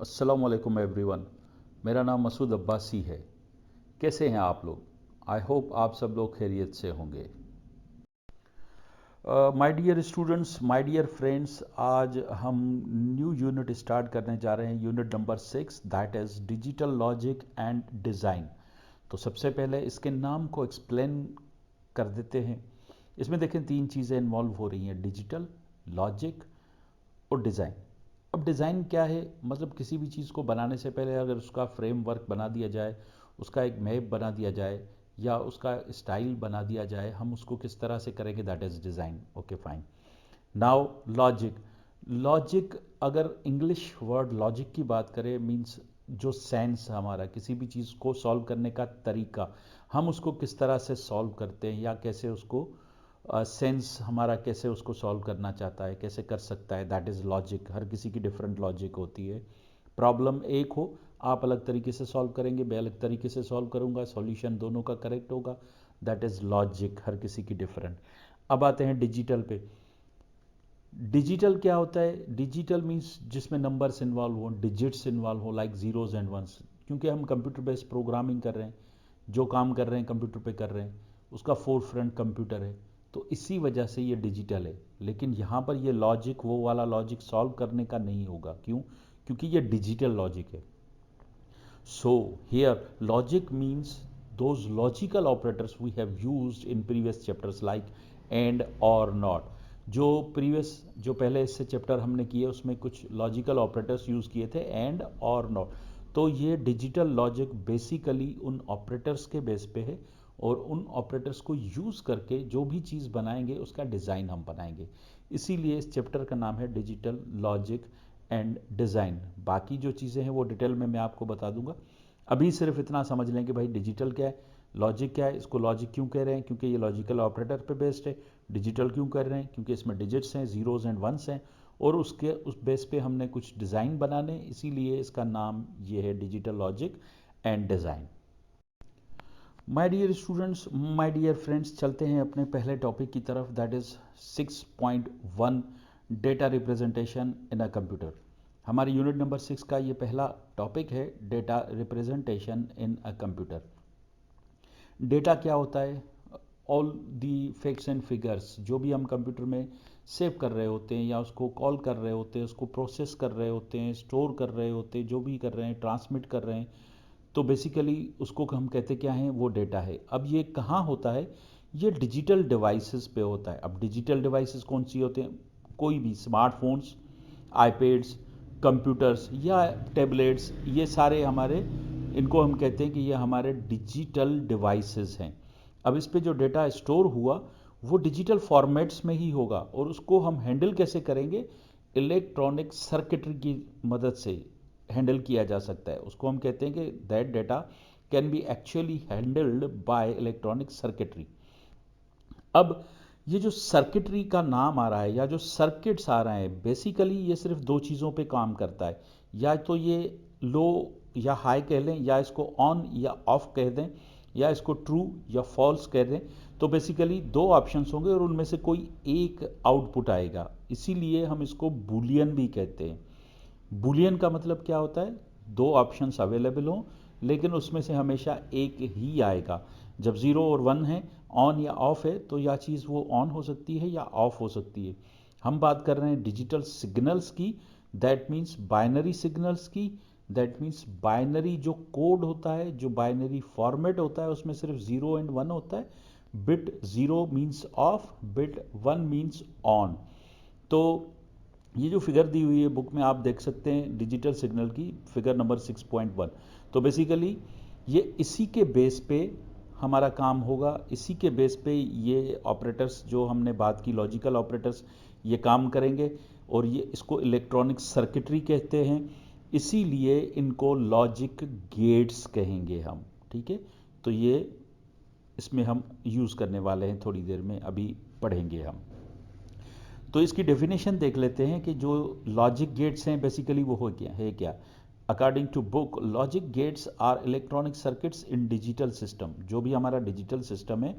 अस्सलाम वालेकुम एवरीवन। मेरा नाम मसूद अब्बासी है। कैसे हैं आप लोग? आई होप आप सब लोग खैरियत से होंगे। My dear students, my dear friends, आज हम न्यू यूनिट स्टार्ट करने जा रहे हैं, unit number 6, that is digital logic and design. तो सबसे पहले इसके नाम को एक्सप्लेन कर देते हैं। इसमें देखें 3 चीज़ें इन्वॉल्व हो रही हैं, डिजिटल, लॉजिक और डिज़ाइन। अब डिज़ाइन क्या है? मतलब किसी भी चीज़ को बनाने से पहले अगर उसका फ्रेमवर्क बना दिया जाए, उसका एक मैप बना दिया जाए या उसका स्टाइल बना दिया जाए, हम उसको किस तरह से करेंगे, that is design. Okay fine. Now logic. Logic, अगर इंग्लिश वर्ड लॉजिक की बात करें, मीन्स जो सेंस हमारा किसी भी चीज़ को सॉल्व करने का तरीका, हम उसको किस तरह से सॉल्व करते हैं या कैसे उसको सेंस हमारा कैसे उसको सॉल्व करना चाहता है, कैसे कर सकता है, दैट इज़ लॉजिक। हर किसी की डिफरेंट लॉजिक होती है। प्रॉब्लम एक हो, आप अलग तरीके से सॉल्व करेंगे, मैं अलग तरीके से सॉल्व करूंगा, सॉल्यूशन दोनों का करेक्ट होगा, दैट इज़ लॉजिक। हर किसी की डिफरेंट। अब आते हैं डिजिटल पे। डिजिटल क्या होता है? डिजिटल मीन्स जिसमें नंबर्स इन्वॉल्व हो, डिजिट्स इन्वॉल्व हो, लाइक जीरोज एंड वंस। क्योंकि हम कंप्यूटर बेस्ड प्रोग्रामिंग कर रहे हैं, जो काम कर रहे हैं कंप्यूटर पे कर रहे हैं, उसका फोर फ्रंट कंप्यूटर है, तो इसी वजह से ये डिजिटल है। लेकिन यहाँ पर ये लॉजिक वो वाला लॉजिक सॉल्व करने का नहीं होगा। क्यों? क्योंकि ये डिजिटल लॉजिक है। So here logic means those logical operators we have used in previous chapters like and or not. जो पहले इससे चैप्टर हमने किए उसमें कुछ लॉजिकल ऑपरेटर्स यूज़ किए थे, एंड और नॉट। तो ये डिजिटल लॉजिक बेसिकली उन ऑपरेटर्स के बेस पे है, और उन ऑपरेटर्स को यूज़ करके जो भी चीज़ बनाएंगे उसका डिज़ाइन हम बनाएंगे। इसीलिए इस चैप्टर का नाम है डिजिटल लॉजिक एंड डिज़ाइन। बाकी जो चीज़ें हैं वो डिटेल में मैं आपको बता दूंगा। अभी सिर्फ इतना समझ लें कि भाई डिजिटल क्या है, लॉजिक क्या है, इसको लॉजिक क्यों कह रहे हैं, क्योंकि ये लॉजिकल ऑपरेटर पे बेस्ड है। डिजिटल क्यों कर रहे हैं, क्योंकि इसमें डिजिट्स हैं, जीरोज एंड वंस हैं, और उस बेस पे हमने कुछ डिज़ाइन बनाने, इसीलिए इसका नाम ये है digital logic and design. My dear students, my dear friends, चलते हैं अपने पहले टॉपिक की तरफ, that is 6.1, data representation in a computer. हमारी यूनिट नंबर 6 का ये पहला टॉपिक है, data representation in a computer. Data क्या होता है? All the facts and figures, जो भी हम कंप्यूटर में सेव कर रहे होते हैं या उसको कॉल कर रहे होते हैं, उसको प्रोसेस कर रहे होते हैं, स्टोर कर रहे होते हैं, जो भी कर रहे हैं, ट्रांसमिट कर रहे हैं, तो बेसिकली उसको हम कहते क्या हैं, वो डेटा है। अब ये कहाँ होता है? ये डिजिटल डिवाइसेस पे होता है। अब डिजिटल डिवाइसेस कौन सी होते हैं? कोई भी स्मार्टफोन्स, आईपैड्स, कंप्यूटर्स या टैबलेट्स, ये सारे हमारे, इनको हम कहते हैं कि ये हमारे डिजिटल डिवाइसेस हैं। अब इस पे जो डेटा स्टोर हुआ वो डिजिटल फॉर्मेट्स में ही होगा, और उसको हम हैंडल कैसे करेंगे? इलेक्ट्रॉनिक सर्किटरी की मदद से हैंडल किया जा सकता है। उसको हम कहते हैं कि that data can be actually handled by electronic circuitry. अब ये जो सर्किटरी का नाम आ रहा है या जो सर्किट्स आ रहे हैं, बेसिकली ये सिर्फ दो चीज़ों पे काम करता है। या तो ये लो या हाई कह लें, या इसको ऑन या ऑफ कह दें, या इसको ट्रू या फॉल्स कह दें। तो बेसिकली दो ऑप्शंस होंगे और उनमें से कोई एक आउटपुट आएगा, इसीलिए हम इसको बूलियन भी कहते हैं। बूलियन का मतलब क्या होता है? दो ऑप्शंस अवेलेबल हों, लेकिन उसमें से हमेशा एक ही आएगा। जब ज़ीरो और वन है, ऑन या ऑफ है, तो यह चीज़ वो ऑन हो सकती है या ऑफ हो सकती है। हम बात कर रहे हैं डिजिटल सिग्नल्स की, दैट मीन्स बाइनरी सिग्नल्स की। दैट मीन्स बाइनरी जो कोड होता है, जो बाइनरी फॉर्मेट होता है, उसमें सिर्फ ज़ीरो एंड वन होता है। Bit zero means of, bit one means on. तो ये जो फिगर दी हुई है बुक में, आप देख सकते हैं डिजिटल सिग्नल की फिगर नंबर 6.1। तो बेसिकली ये इसी के बेस पे हमारा काम होगा, इसी के बेस पे ये ऑपरेटर्स जो हमने बात की, लॉजिकल ऑपरेटर्स, ये काम करेंगे। और ये इसको इलेक्ट्रॉनिक सर्किटरी कहते हैं, इसीलिए इनको लॉजिक गेट्स कहेंगे हम। ठीक है, तो ये इसमें हम यूज़ करने वाले हैं, थोड़ी देर में अभी पढ़ेंगे हम। तो इसकी डेफिनेशन देख लेते हैं कि जो लॉजिक गेट्स हैं बेसिकली वो हो क्या। According to book, logic gates are electronic circuits in digital system. जो भी हमारा डिजिटल सिस्टम है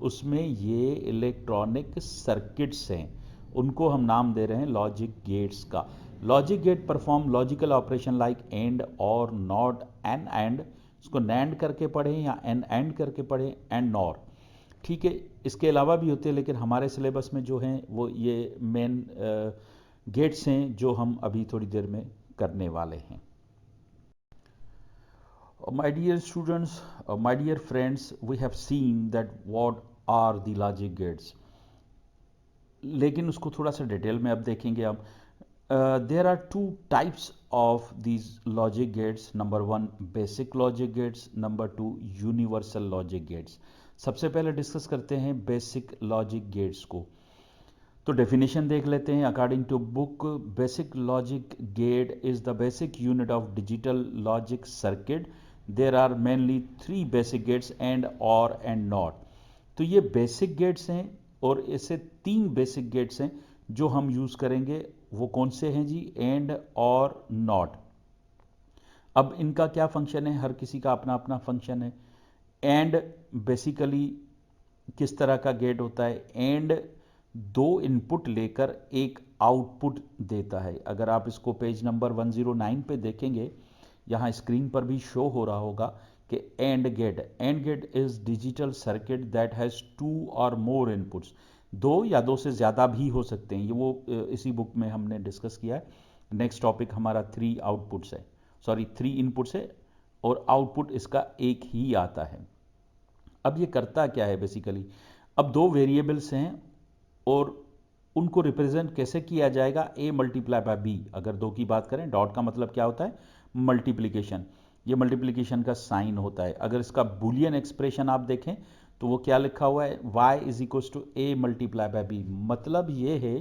उसमें ये इलेक्ट्रॉनिक सर्किट्स हैं, उनको हम नाम दे रहे हैं लॉजिक गेट्स का। Logic gate perform logical operation like and और नॉट एंड, इसको नैंड करके पढ़ें या एंड करके पढ़ें, एंड नॉर, ठीक है। इसके अलावा भी होते हैं, लेकिन हमारे सिलेबस में जो हैं वो ये मेन गेट्स हैं जो हम अभी थोड़ी देर में करने वाले हैं। My dear students, my dear friends, we have seen that what are the logic gates, लेकिन उसको थोड़ा सा डिटेल में अब देखेंगे। अब there are two types of these logic gates. Number one, basic logic gates. Number two, universal logic gates. सबसे पहले डिस्कस करते हैं बेसिक लॉजिक गेट्स को। तो डेफिनेशन देख लेते हैं। According to book, basic logic gate is the basic unit of digital logic circuit. There are mainly 3 basic gates, and, or, and not. तो ये बेसिक गेट्स हैं और ऐसे 3 बेसिक गेट्स हैं जो हम यूज करेंगे। वो कौन से हैं जी? एंड, और, नॉट। अब इनका क्या फंक्शन है? हर किसी का अपना अपना फंक्शन है। एंड बेसिकली किस तरह का गेट होता है? एंड 2 इनपुट लेकर एक आउटपुट देता है। अगर आप इसको पेज नंबर 109 पे देखेंगे, यहाँ स्क्रीन पर भी शो हो रहा होगा कि and gate is digital circuit that has 2 or more inputs. 2 या 2 से ज़्यादा भी हो सकते हैं। ये वो इसी बुक में हमने डिस्कस किया है। नेक्स्ट टॉपिक हमारा 3 आउटपुट्स है, 3 इनपुट्स है और आउटपुट इसका एक ही आता है। अब ये करता क्या है बेसिकली? अब 2 वेरिएबल्स हैं और उनको रिप्रेजेंट कैसे किया जाएगा? a multiply by b। अगर 2 की बात करें, डॉट का मतलब क्या होता है? मल्टीप्लिकेशन। ये मल्टीप्लिकेशन का साइन होता है। अगर इसका बुलियन एक्सप्रेशन आप देखें तो वो क्या लिखा हुआ है? y is equal to a multiply by b। मतलब ये है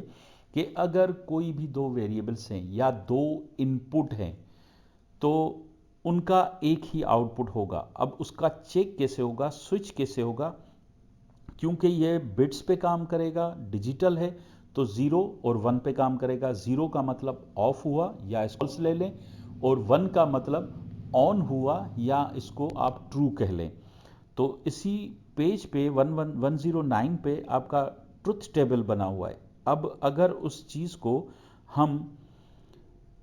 कि अगर कोई भी 2 वेरिएबल्स हैं या 2 इनपुट हैं तो उनका एक ही आउटपुट होगा। अब उसका चेक कैसे होगा, स्विच कैसे होगा? क्योंकि ये बिट्स पे काम करेगा, डिजिटल है, तो 0 और 1 पे काम करेगा। 0 का मतलब ऑफ हुआ या इसको ले लें, और 1 का मतलब ऑन हुआ या इसको आप ट्रू कह लें। तो इसी पेज पे 109 पे आपका ट्रुथ टेबल बना हुआ है। अब अगर उस चीज़ को हम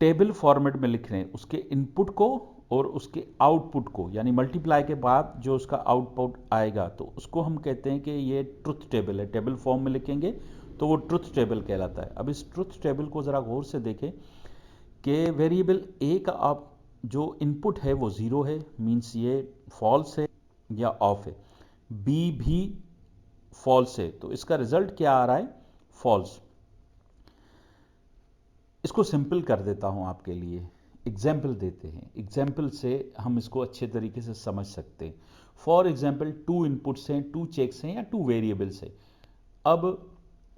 टेबल फॉर्मेट में लिख रहे हैं, उसके इनपुट को और उसके आउटपुट को, यानी मल्टीप्लाई के बाद जो उसका आउटपुट आएगा, तो उसको हम कहते हैं कि ये ट्रुथ टेबल है। टेबल फॉर्म में लिखेंगे तो वो ट्रुथ टेबल कहलाता है। अब इस ट्रुथ टेबल को ज़रा गौर से देखें कि वेरिएबल ए का आप जो इनपुट है वो 0 है, मीन्स ये फॉल्स है या ऑफ है। बी भी फॉल्स है, तो इसका रिजल्ट क्या आ रहा है? फॉल्स। इसको सिंपल कर देता हूं आपके लिए, एग्जाम्पल देते हैं। एग्जाम्पल से हम इसको अच्छे तरीके से समझ सकते हैं। फॉर एग्जाम्पल 2 इनपुट्स हैं, 2 चेक्स हैं या 2 वेरिएबल्स हैं। अब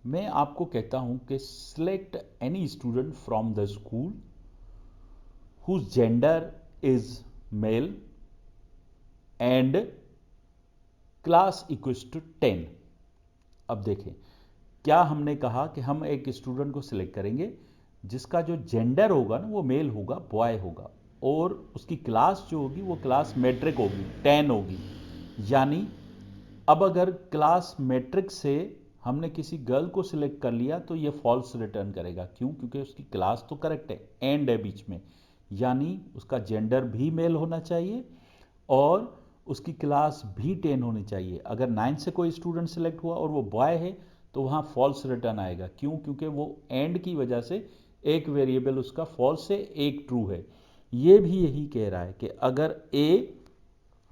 मैं आपको कहता हूं कि select any student from the school whose gender is male and class equals to 10। अब देखें, क्या हमने कहा कि हम एक स्टूडेंट को सिलेक्ट करेंगे जिसका जो जेंडर होगा ना वो मेल होगा, बॉय होगा, और उसकी क्लास जो होगी वो क्लास मैट्रिक होगी, 10 होगी। यानी अब अगर क्लास मैट्रिक से हमने किसी गर्ल को सिलेक्ट कर लिया तो ये फॉल्स रिटर्न करेगा। क्यों? क्योंकि उसकी क्लास तो करेक्ट है, एंड है बीच में, यानी उसका जेंडर भी मेल होना चाहिए और उसकी क्लास भी 10 होनी चाहिए। अगर 9 से कोई स्टूडेंट सिलेक्ट हुआ और वो बॉय है तो वहाँ फॉल्स रिटर्न आएगा। क्यों? क्योंकि वो एंड की वजह से एक वेरिएबल उसका फॉल्स है, एक ट्रू है। ये भी यही कह रहा है कि अगर ए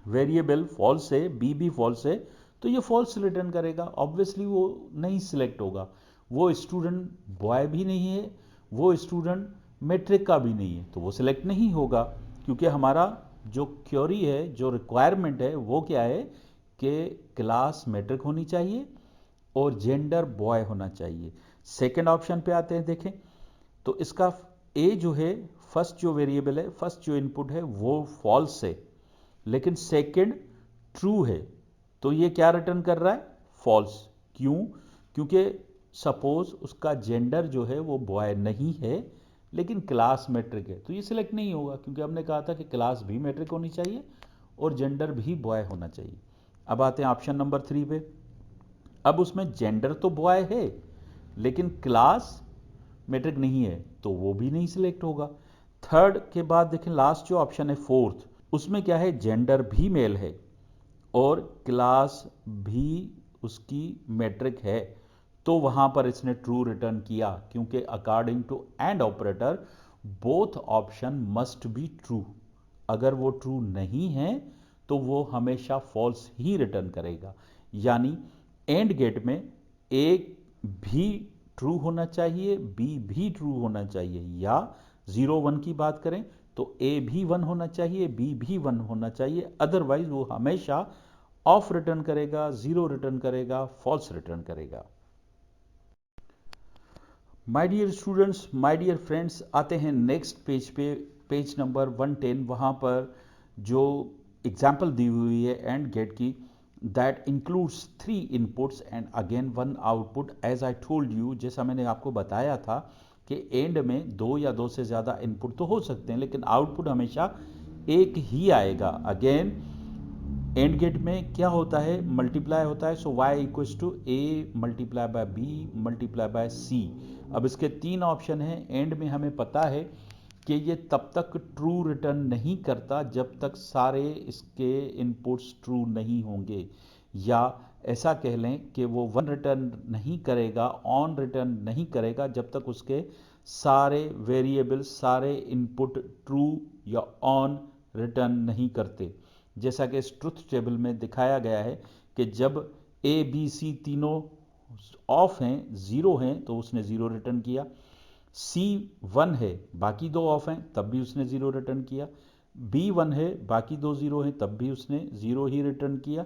वेरिएबल फॉल्स है, बी भी फॉल्स है, तो ये फॉल्स रिटर्न करेगा। ऑब्वियसली वो नहीं सिलेक्ट होगा। वो स्टूडेंट बॉय भी नहीं है, वो स्टूडेंट मैट्रिक का भी नहीं है, तो वो सिलेक्ट नहीं होगा। क्योंकि हमारा जो क्वेरी है, जो रिक्वायरमेंट है, वो क्या है कि क्लास मैट्रिक होनी चाहिए और जेंडर बॉय होना चाहिए। सेकेंड ऑप्शन पे आते हैं, देखें तो इसका ए जो है, फर्स्ट जो वेरिएबल है, फर्स्ट जो इनपुट है वो फॉल्स है, लेकिन सेकेंड ट्रू है, तो ये क्या रिटर्न कर रहा है? फॉल्स। क्यों? क्योंकि सपोज उसका जेंडर जो है वो बॉय नहीं है लेकिन क्लास मैट्रिक है, तो ये सिलेक्ट नहीं होगा, क्योंकि हमने कहा था कि क्लास भी मैट्रिक होनी चाहिए और जेंडर भी बॉय होना चाहिए। अब आते हैं ऑप्शन नंबर 3 पे। अब उसमें जेंडर तो बॉय है लेकिन क्लास मैट्रिक नहीं है तो वो भी नहीं सिलेक्ट होगा। थर्ड के बाद देखें लास्ट जो ऑप्शन है फोर्थ, उसमें क्या है, जेंडर भी मेल है और क्लास भी उसकी मैट्रिक है, तो वहां पर इसने ट्रू रिटर्न किया, क्योंकि according to and operator both option must be true. अगर वो ट्रू नहीं है तो वो हमेशा फॉल्स ही रिटर्न करेगा। यानी एंड गेट में ए भी ट्रू होना चाहिए, बी भी ट्रू होना चाहिए, या 0 1 की बात करें तो ए भी 1 होना चाहिए, बी भी 1 होना चाहिए, अदरवाइज वो हमेशा ऑफ रिटर्न करेगा, 0 रिटर्न करेगा, फॉल्स रिटर्न करेगा। My dear students, my dear friends, आते हैं नेक्स्ट पेज पे, पेज नंबर 110। वहाँ पर जो एग्जाम्पल दी हुई है एंड गेट की, that includes 3 inputs and again 1 output. As I told you, जैसा मैंने आपको बताया था कि एंड में 2 या 2 से ज़्यादा इनपुट तो हो सकते हैं, लेकिन आउटपुट हमेशा एक ही आएगा। अगेन एंड गेट में क्या होता है, मल्टीप्लाई होता है, so y equals to A multiply by B multiply by C. अब इसके 3 ऑप्शन हैं। एंड में हमें पता है कि ये तब तक ट्रू रिटर्न नहीं करता जब तक सारे इसके इनपुट्स ट्रू नहीं होंगे, या ऐसा कह लें कि वो 1 रिटर्न नहीं करेगा, ऑन रिटर्न नहीं करेगा जब तक उसके सारे वेरिएबल, सारे इनपुट ट्रू या ऑन रिटर्न नहीं करते। जैसा कि इस ट्रुथ टेबल में दिखाया गया है कि जब ए बी सी तीनों ऑफ हैं, 0 हैं, तो उसने 0 रिटर्न किया। सी 1 है, बाकी 2 ऑफ हैं, तब भी उसने 0 रिटर्न किया। बी 1 है, बाकी 2 0 हैं, तब भी उसने 0 ही रिटर्न किया।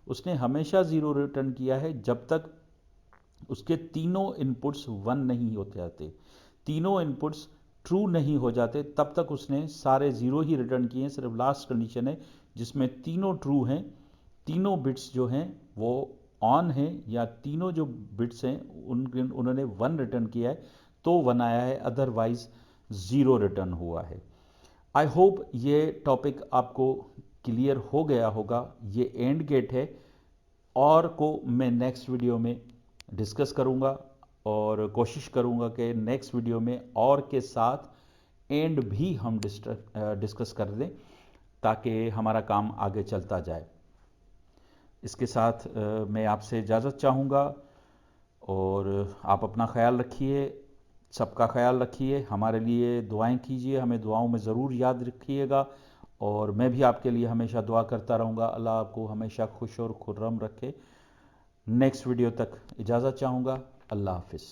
उसने हमेशा 0 रिटर्न किया है जब तक उसके तीनों इनपुट्स 1 नहीं होते जाते, तीनों इनपुट्स ट्रू नहीं हो जाते, तब तक उसने सारे 0 ही रिटर्न किए हैं। सिर्फ लास्ट कंडीशन है जिसमें तीनों ट्रू हैं, तीनों बिट्स जो हैं वो ऑन हैं, या तीनों जो बिट्स हैं उन्होंने 1 रिटर्न किया है तो 1 आया है, अदरवाइज 0 रिटर्न हुआ है। आई होप ये टॉपिक आपको क्लियर हो गया होगा। ये एंड गेट है और को मैं नेक्स्ट वीडियो में डिस्कस करूंगा, और कोशिश करूंगा कि नेक्स्ट वीडियो में और के साथ एंड भी हम डिस्कस कर दें ताकि हमारा काम आगे चलता जाए। इसके साथ मैं आपसे इजाज़त चाहूँगा, और आप अपना ख्याल रखिए, सबका ख्याल रखिए, हमारे लिए दुआएं कीजिए, हमें दुआओं में ज़रूर याद रखिएगा, और मैं भी आपके लिए हमेशा दुआ करता रहूँगा। अल्लाह आपको हमेशा खुश और खुर्रम रखे। नेक्स्ट वीडियो तक इजाज़त चाहूँगा। अल्लाह हाफिज़।